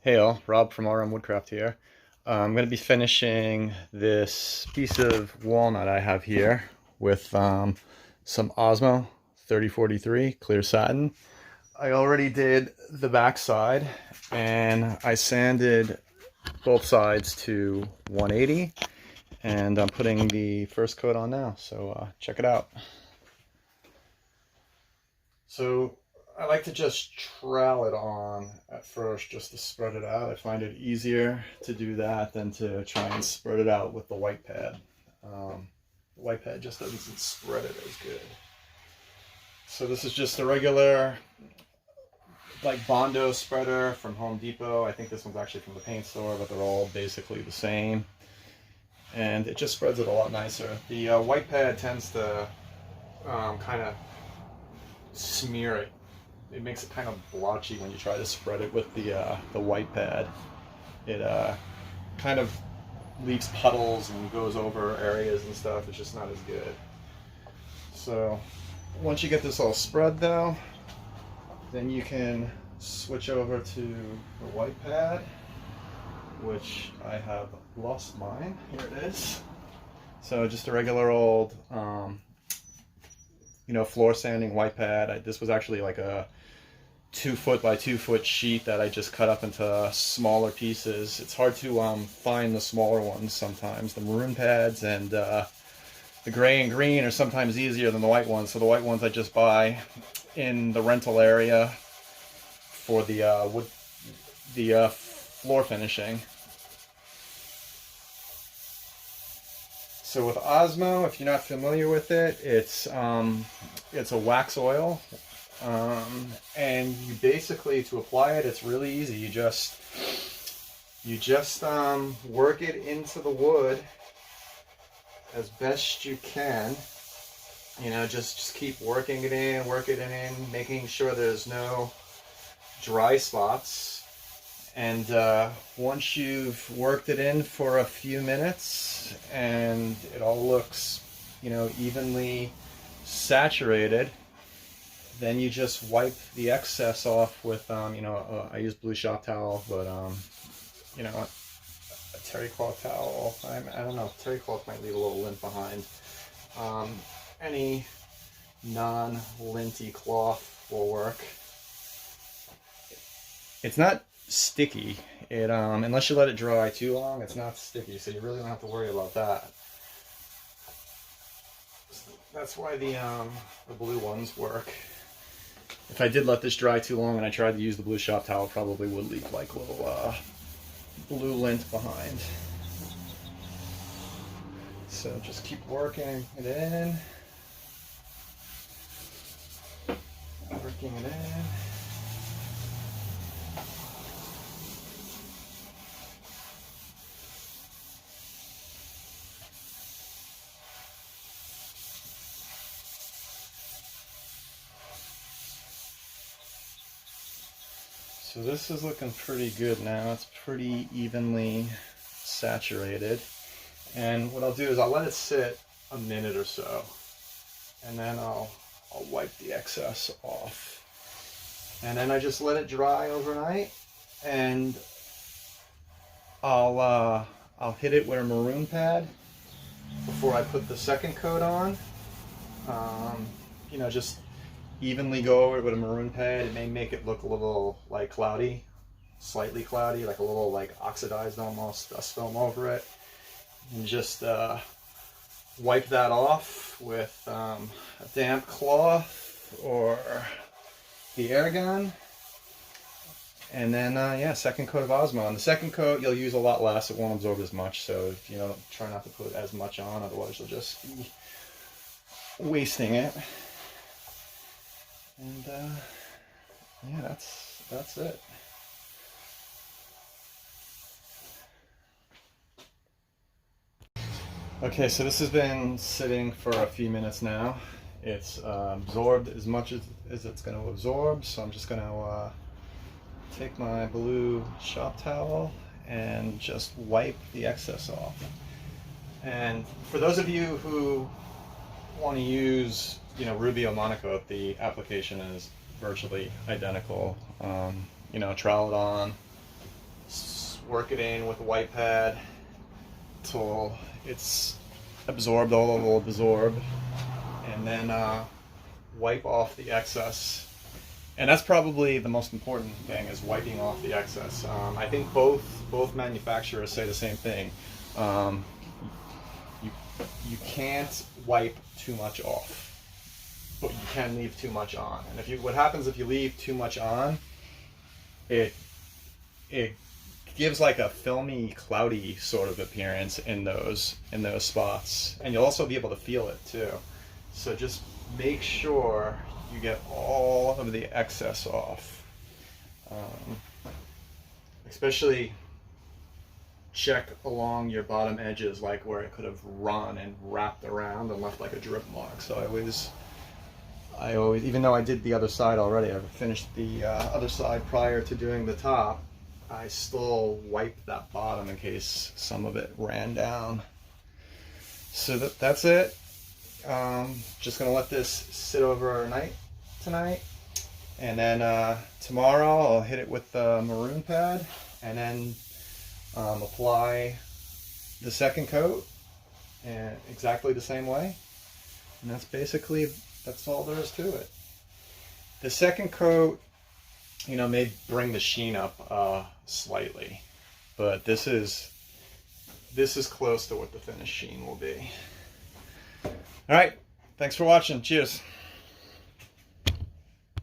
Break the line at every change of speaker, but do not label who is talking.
Hey all, Rob from Woodcraft here. I'm going to be finishing this piece of walnut I have here with some Osmo 3043 clear satin. I already did the back side and I sanded both sides to 180 and I'm putting the first coat on now, so check it out. So I like to just trowel it on at first just to spread it out. I find it easier to do that than to try and spread it out with the white pad. The white pad just doesn't spread it as good. So this is just a regular like Bondo spreader from Home Depot. I think this one's actually from the paint store, but they're all basically the same. And it just spreads it a lot nicer. The white pad tends to kind of smear it. It makes it kind of blotchy when you try to spread it with the white pad. It kind of leaves puddles and goes over areas and stuff. It's just not as good. So once you get this all spread though, then you can switch over to the white pad, which I have lost mine. Here it is. So just a regular old floor sanding white pad. This was actually like a 2-foot by 2-foot sheet that I just cut up into smaller pieces. It's hard to find the smaller ones sometimes. The maroon pads and the gray and green are sometimes easier than the white ones. So the white ones I just buy in the rental area for the floor finishing. So with Osmo, if you're not familiar with it, it's a wax oil, and you basically, to apply it, it's really easy. You just work it into the wood as best you can. You know, just keep working it in, making sure there's no dry spots. And once you've worked it in for a few minutes and it all looks, evenly saturated, then you just wipe the excess off with, I use blue shop towel, but, a terry cloth towel. I don't know, terry cloth might leave a little lint behind. Any non-linty cloth will work. It's not sticky. It unless you let it dry too long, it's not sticky, so you really don't have to worry about that. That's why the blue ones work. If I did let this dry too long and I tried to use the blue shop towel, it probably would leave like little blue lint behind. So just keep working it in. Working it in. So this is looking pretty good now. It's pretty evenly saturated. And what I'll do is I'll let it sit a minute or so, and then I'll wipe the excess off. And then I just let it dry overnight, and I'll hit it with a maroon pad before I put the second coat on. Just evenly go over it with a maroon pad. It may make it look a little like cloudy, slightly cloudy, like a little like oxidized almost, dust film over it. And just wipe that off with a damp cloth or the air gun. And then, second coat of Osmo. On the second coat, you'll use a lot less. It won't absorb as much, so try not to put as much on, otherwise you'll just be wasting it. And that's it. Okay, so this has been sitting for a few minutes now. It's absorbed as much as it's going to absorb, so I'm just going to take my blue shop towel and just wipe the excess off. And for those of you who want to use Rubio Monocoat, the application is virtually identical. Trowel it on, work it in with the white pad till it's absorbed, all it will absorb, and then wipe off the excess. And that's probably the most important thing, is wiping off the excess. I think both manufacturers say the same thing. You can't wipe too much off, but you can leave too much on. And what happens if you leave too much on, it gives like a filmy, cloudy sort of appearance in those spots, and you'll also be able to feel it too. So just make sure you get all of the excess off. Especially check along your bottom edges, like where it could have run and wrapped around and left like a drip mark. So I always, even though I did the other side already, I finished the other side prior to doing the top, I still wiped that bottom in case some of it ran down. So that's it. Just gonna let this sit overnight tonight, and then tomorrow I'll hit it with the maroon pad, and then apply the second coat and exactly the same way. And that's all there is to it. The second coat, may bring the sheen up slightly, but this is close to what the finished sheen will be. All right, thanks for watching. Cheers.